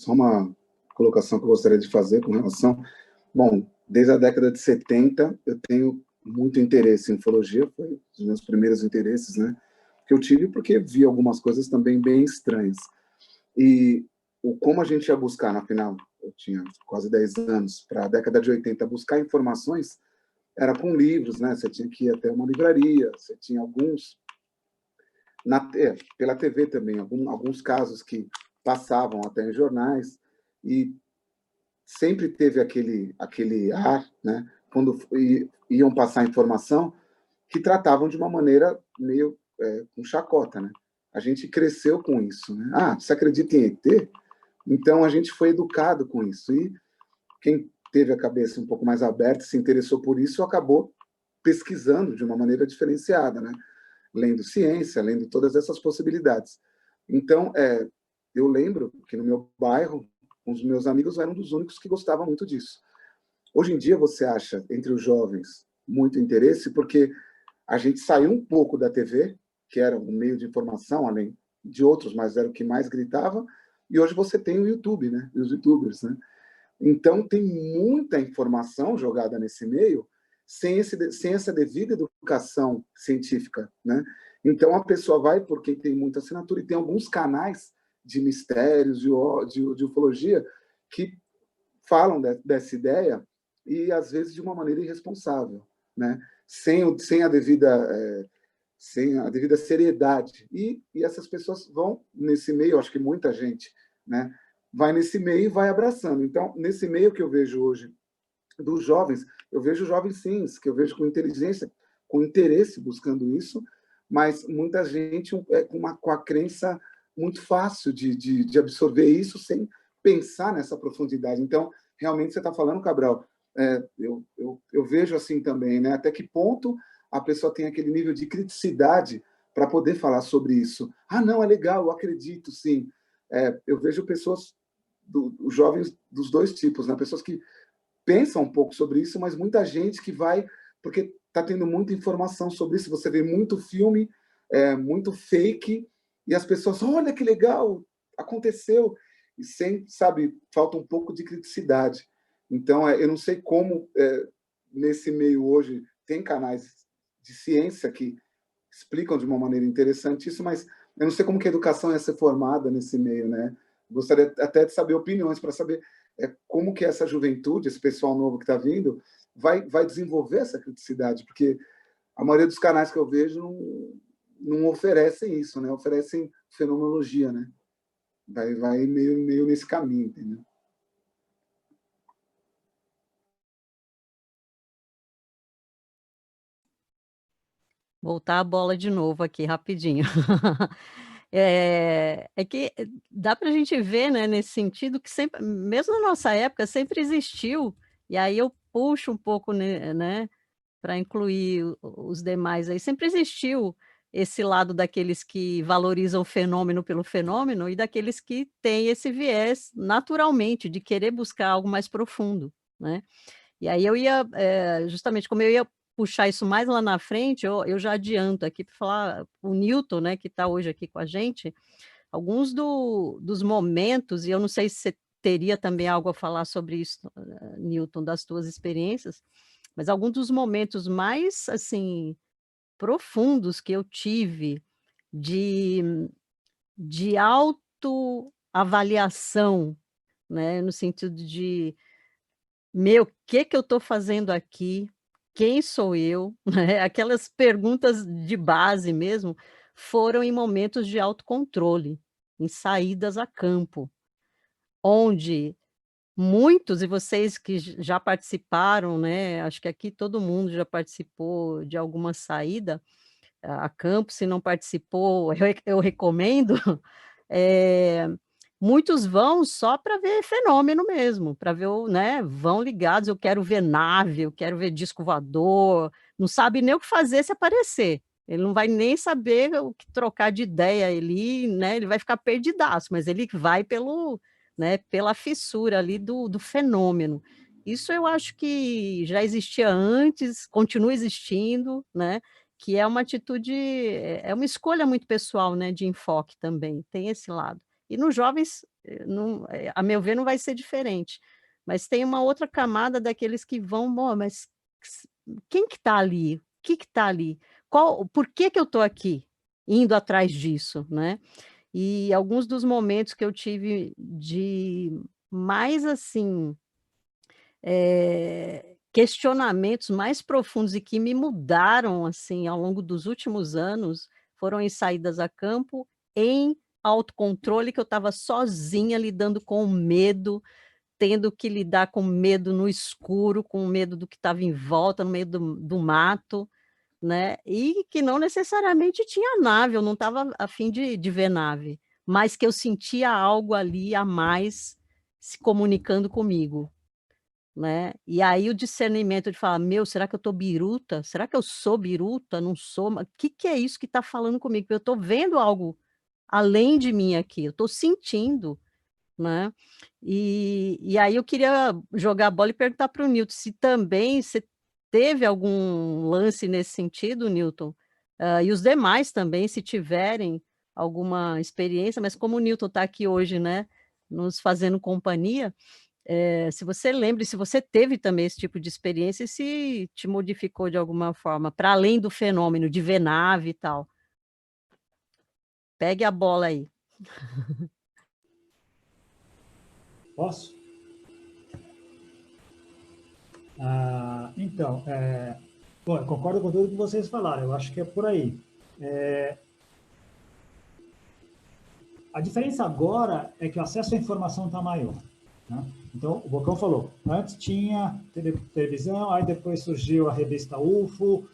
só uma colocação que eu gostaria de fazer com relação... Bom, desde a década de 70, eu tenho muito interesse em ufologia, foi um dos meus primeiros interesses, né, que eu tive, porque vi algumas coisas também bem estranhas. E como a gente ia buscar, na final, eu tinha quase 10 anos, para a década de 80, buscar informações, era com livros, né, você tinha que ir até uma livraria, você tinha alguns, pela TV também, alguns casos que passavam até em jornais, e sempre teve aquele ar, né, quando iam passar informação, que tratavam de uma maneira meio com chacota, né? A gente cresceu com isso, né? Ah, você acredita em ET? Então a gente foi educado com isso. E quem teve a cabeça um pouco mais aberta, se interessou por isso, acabou pesquisando de uma maneira diferenciada, né? Lendo ciência, lendo todas essas possibilidades. Então, eu lembro que no meu bairro, os meus amigos eram dos únicos que gostavam muito disso. Hoje em dia, você acha, entre os jovens, muito interesse, porque a gente saiu um pouco da TV, que era um meio de informação, além de outros, mas era o que mais gritava, e hoje você tem o YouTube, né? E os YouTubers, né? Então, tem muita informação jogada nesse meio, sem essa devida educação científica, né? Então, a pessoa vai por quem tem muita assinatura, e tem alguns canais de mistérios, de ufologia, que falam dessa ideia, e às vezes de uma maneira irresponsável, né? Sem a devida seriedade. E essas pessoas vão nesse meio, acho que muita gente, né, vai nesse meio e vai abraçando. Então, nesse meio que eu vejo hoje dos jovens, eu vejo jovens sim, que eu vejo com inteligência, com interesse buscando isso, mas muita gente com a crença muito fácil de absorver isso sem pensar nessa profundidade. Então, realmente, você está falando, Cabral, eu vejo assim também, né? Até que ponto a pessoa tem aquele nível de criticidade para poder falar sobre isso. Ah, não, é legal, eu acredito, sim. Eu vejo pessoas, os jovens dos dois tipos, né? Pessoas que pensam um pouco sobre isso, mas muita gente que vai, porque está tendo muita informação sobre isso, você vê muito filme, muito fake, e as pessoas, olha que legal, aconteceu, e sem, sabe, falta um pouco de criticidade. Então, eu não sei como, nesse meio hoje, tem canais de ciência que explicam de uma maneira interessante isso, mas eu não sei como que a educação ia ser formada nesse meio, né? Gostaria até de saber opiniões, para saber como que essa juventude, esse pessoal novo que está vindo, vai desenvolver essa criticidade, porque a maioria dos canais que eu vejo não oferecem isso, né? Oferecem fenomenologia, né? Vai meio nesse caminho, entendeu? Voltar a bola de novo aqui rapidinho. É que dá para a gente ver, né, nesse sentido que sempre, mesmo na nossa época, sempre existiu, e aí eu puxo um pouco, né, para incluir os demais aí, sempre existiu esse lado daqueles que valorizam o fenômeno pelo fenômeno e daqueles que têm esse viés naturalmente de querer buscar algo mais profundo, né. E aí eu ia, justamente como eu ia puxar isso mais lá na frente, eu já adianto aqui para falar o Newton, né, que está hoje aqui com a gente, alguns dos momentos, e eu não sei se você teria também algo a falar sobre isso, Newton, das tuas experiências, mas alguns dos momentos mais, assim, profundos que eu tive de autoavaliação, né, no sentido de: "Meu, que eu estou fazendo aqui? Quem sou eu?", né, aquelas perguntas de base mesmo, foram em momentos de autocontrole, em saídas a campo, onde muitos, e vocês que já participaram, né, acho que aqui todo mundo já participou de alguma saída a campo, se não participou, eu recomendo, eh, muitos vão só para ver fenômeno mesmo, para ver o né, vão ligados, eu quero ver nave, eu quero ver disco voador, não sabe nem o que fazer se aparecer. Ele não vai nem saber o que trocar de ideia ali, né, ele vai ficar perdidaço, mas ele vai pelo né, pela fissura ali do fenômeno. Isso eu acho que já existia antes, continua existindo, né, que é uma atitude é uma escolha muito pessoal, né, de enfoque também, tem esse lado. E nos jovens não, a meu ver, não vai ser diferente. Mas tem uma outra camada daqueles que vão: "Bom, mas quem que está ali? O que que está ali? Por que que eu estou aqui, indo atrás disso?", né. E alguns dos momentos que eu tive de mais, assim, questionamentos mais profundos e que me mudaram, assim, ao longo dos últimos anos, foram em saídas a campo, em autocontrole, que eu estava sozinha lidando com o medo, tendo que lidar com medo no escuro, com medo do que estava em volta, no meio do mato, né, e que não necessariamente tinha nave, eu não estava a fim de ver nave, mas que eu sentia algo ali a mais se comunicando comigo, né. E aí o discernimento de falar: "Meu, será que eu tô biruta? Será que eu sou biruta? Não sou? O que é isso que está falando comigo? Porque eu estou vendo algo além de mim aqui, eu estou sentindo", né. E aí eu queria jogar a bola e perguntar para o Newton se também você teve algum lance nesse sentido, Newton? E os demais também, se tiverem alguma experiência, mas como o Newton está aqui hoje, né, nos fazendo companhia, se você lembra e se você teve também esse tipo de experiência e se te modificou de alguma forma, para além do fenômeno de ver nave e tal. Pegue a bola aí. Posso? Então, bom, eu concordo com tudo que vocês falaram, eu acho que é por aí. A diferença agora é que o acesso à informação está maior, né? Então, o Bocão falou, antes tinha televisão, aí depois surgiu a revista UFO,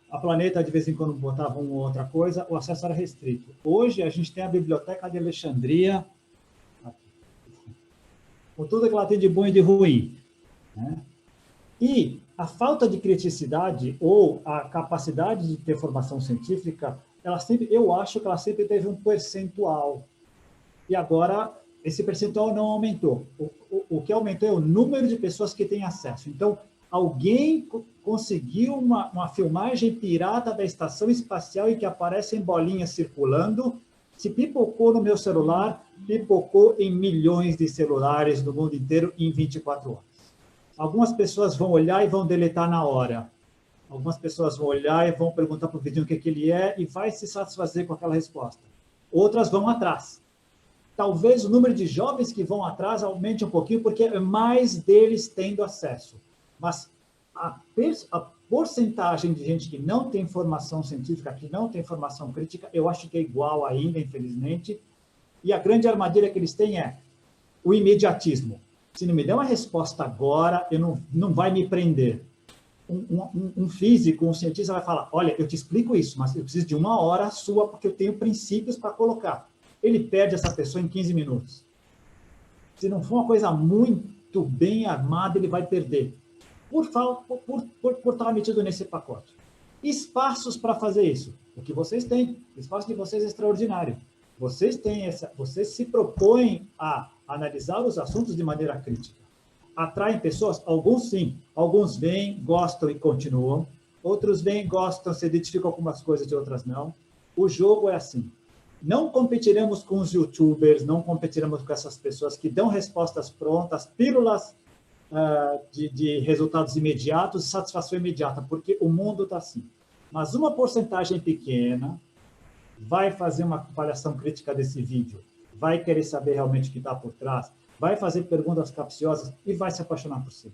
a Planeta de vez em quando botava uma ou outra coisa, o acesso era restrito. Hoje a gente tem a Biblioteca de Alexandria, com tudo que ela tem de bom e de ruim, né? E a falta de criticidade ou a capacidade de ter formação científica, eu acho que ela sempre teve um percentual. E agora, esse percentual não aumentou. O que aumentou é o número de pessoas que têm acesso. Então, alguém conseguiu uma filmagem pirata da estação espacial em que aparecem bolinhas circulando. Se pipocou no meu celular, pipocou em milhões de celulares do mundo inteiro em 24 horas. Algumas pessoas vão olhar e vão deletar na hora. Algumas pessoas vão olhar e vão perguntar para o vizinho o que ele é e vai se satisfazer com aquela resposta. Outras vão atrás. Talvez o número de jovens que vão atrás aumente um pouquinho, porque é mais deles tendo acesso. Mas a porcentagem de gente que não tem formação científica, que não tem formação crítica, eu acho que é igual ainda, infelizmente. E a grande armadilha que eles têm é o imediatismo. Se não me der uma resposta agora, não vai me prender. Um físico, um cientista vai falar, olha, eu te explico isso, mas eu preciso de 1 hora sua, porque eu tenho princípios para colocar. Ele perde essa pessoa em 15 minutos. Se não for uma coisa muito bem armada, ele vai perder. Por estar metido nesse pacote. Espaços para fazer isso. O que vocês têm. O espaço de vocês é extraordinário. Vocês se propõem a analisar os assuntos de maneira crítica. Atraem pessoas? Alguns sim. Alguns vêm, gostam e continuam. Outros vêm, gostam, se identificam com algumas coisas e outras não. O jogo é assim. Não competiremos com os youtubers, não competiremos com essas pessoas que dão respostas prontas, pílulas de resultados imediatos, satisfação imediata, porque o mundo está assim. Mas uma porcentagem pequena vai fazer uma avaliação crítica desse vídeo, vai querer saber realmente o que está por trás, vai fazer perguntas capciosas e vai se apaixonar por si.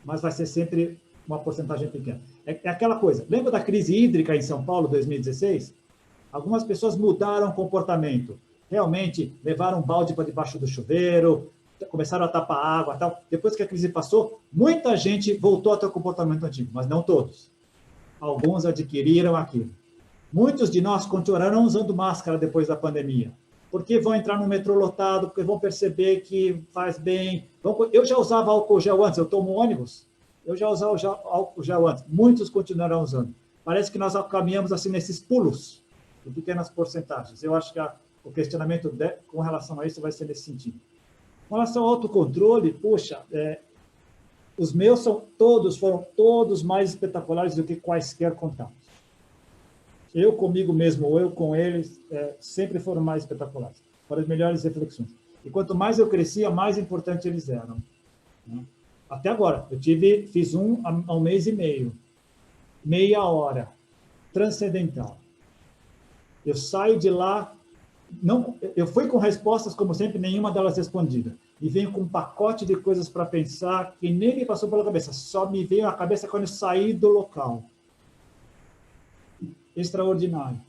Mas vai ser sempre uma porcentagem pequena. É aquela coisa, lembra da crise hídrica em São Paulo, 2016? Algumas pessoas mudaram o comportamento. Realmente, levaram um balde para debaixo do chuveiro, começaram a tapar água. Tal. Depois que a crise passou, muita gente voltou a ter o comportamento antigo, mas não todos. Alguns adquiriram aquilo. Muitos de nós continuarão usando máscara depois da pandemia, porque vão entrar no metrô lotado, porque vão perceber que faz bem. Eu já usava álcool gel antes, eu tomo ônibus, eu já usava álcool gel antes. Muitos continuarão usando. Parece que nós caminhamos assim nesses pulos, de pequenas porcentagens. Eu acho que o questionamento com relação a isso vai ser nesse sentido. Com relação ao autocontrole, puxa, os meus foram todos mais espetaculares do que quaisquer contatos. Eu comigo mesmo, ou eu com eles, sempre foram mais espetaculares. Foram as melhores reflexões. E quanto mais eu crescia, mais importante eles eram. Né? Até agora, fiz um há um mês e meio, meia hora, transcendental. Eu saio de lá, eu fui com respostas, como sempre, nenhuma delas respondida. E venho com um pacote de coisas para pensar que nem me passou pela cabeça, só me veio à cabeça quando eu saí do local. Extraordinário.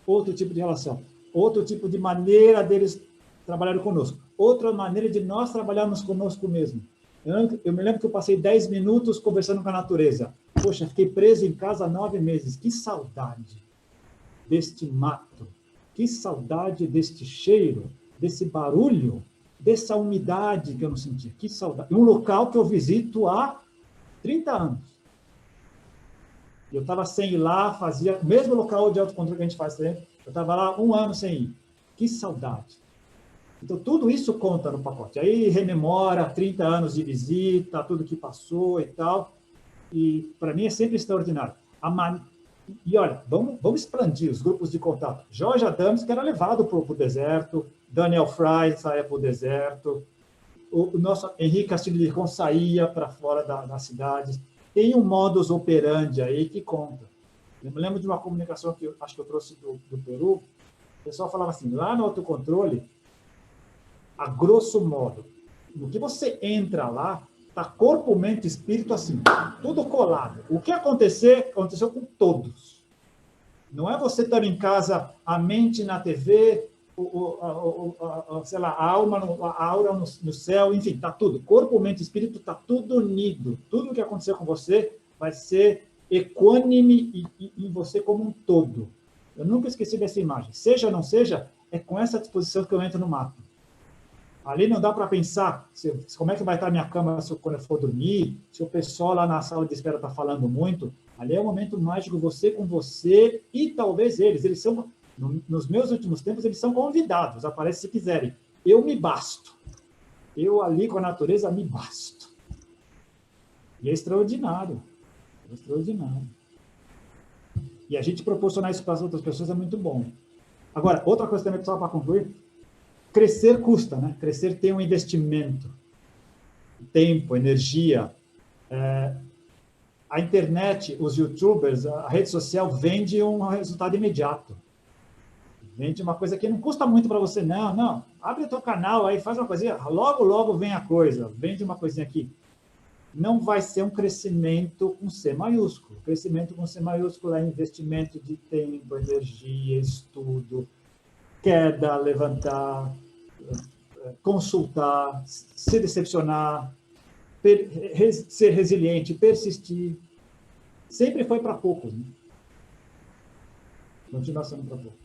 Outro tipo de relação, outro tipo de maneira deles trabalharem conosco, outra maneira de nós trabalharmos conosco mesmo. Eu me lembro que eu passei 10 minutos conversando com a natureza. Poxa, fiquei preso em casa há 9 meses. Que saudade deste mato, que saudade deste cheiro, desse barulho, dessa umidade que eu não sentia. Que saudade. Um local que eu visito há 30 anos. Eu estava sem ir lá, fazia o mesmo local de autocontrole que a gente faz sempre. Eu estava lá 1 ano sem ir. Que saudade. Então, tudo isso conta no pacote. Aí rememora 30 anos de visita, tudo que passou e tal. E, para mim, é sempre extraordinário. E, olha, vamos expandir os grupos de contato. Jorge Adams, que era levado para o deserto, Daniel Fry saía para o deserto, o nosso Henrique Castilho de Rincon saía para fora das cidades. Tem um modus operandi aí que conta. Eu me lembro de uma comunicação que acho que eu trouxe do Peru. O pessoal falava assim, lá no autocontrole, a grosso modo, no que você entra lá, está corpo, mente e espírito assim, tudo colado. O que aconteceu com todos. Não é você estar em casa, a mente na TV, sei lá, a alma, a aura no céu, enfim, está tudo. Corpo, mente e espírito está tudo unido. Tudo o que aconteceu com você vai ser equânime em você como um todo. Eu nunca esqueci dessa imagem. Seja ou não seja, é com essa disposição que eu entro no mato. Ali não dá para pensar como é que vai estar a minha cama quando eu for dormir, se o pessoal lá na sala de espera está falando muito. Ali é um momento mágico, você com você e talvez eles. Eles são, nos meus últimos tempos, eles são convidados, aparece se quiserem. Eu me basto. Eu ali com a natureza me basto. E é extraordinário. É extraordinário. E a gente proporcionar isso para as outras pessoas é muito bom. Agora, outra coisa também, só para concluir, crescer custa, né? Crescer tem um investimento. Tempo, energia. A internet, os youtubers, a rede social vende um resultado imediato. Vende uma coisa que não custa muito para você, não. Abre o teu canal aí, faz uma coisinha, logo vem a coisa. Vende uma coisinha aqui. Não vai ser um crescimento com C maiúsculo. Crescimento com C maiúsculo é investimento de tempo, energia, estudo, queda, levantar, consultar, se decepcionar, ser resiliente, persistir. Sempre foi para poucos, né? Continua sendo para poucos.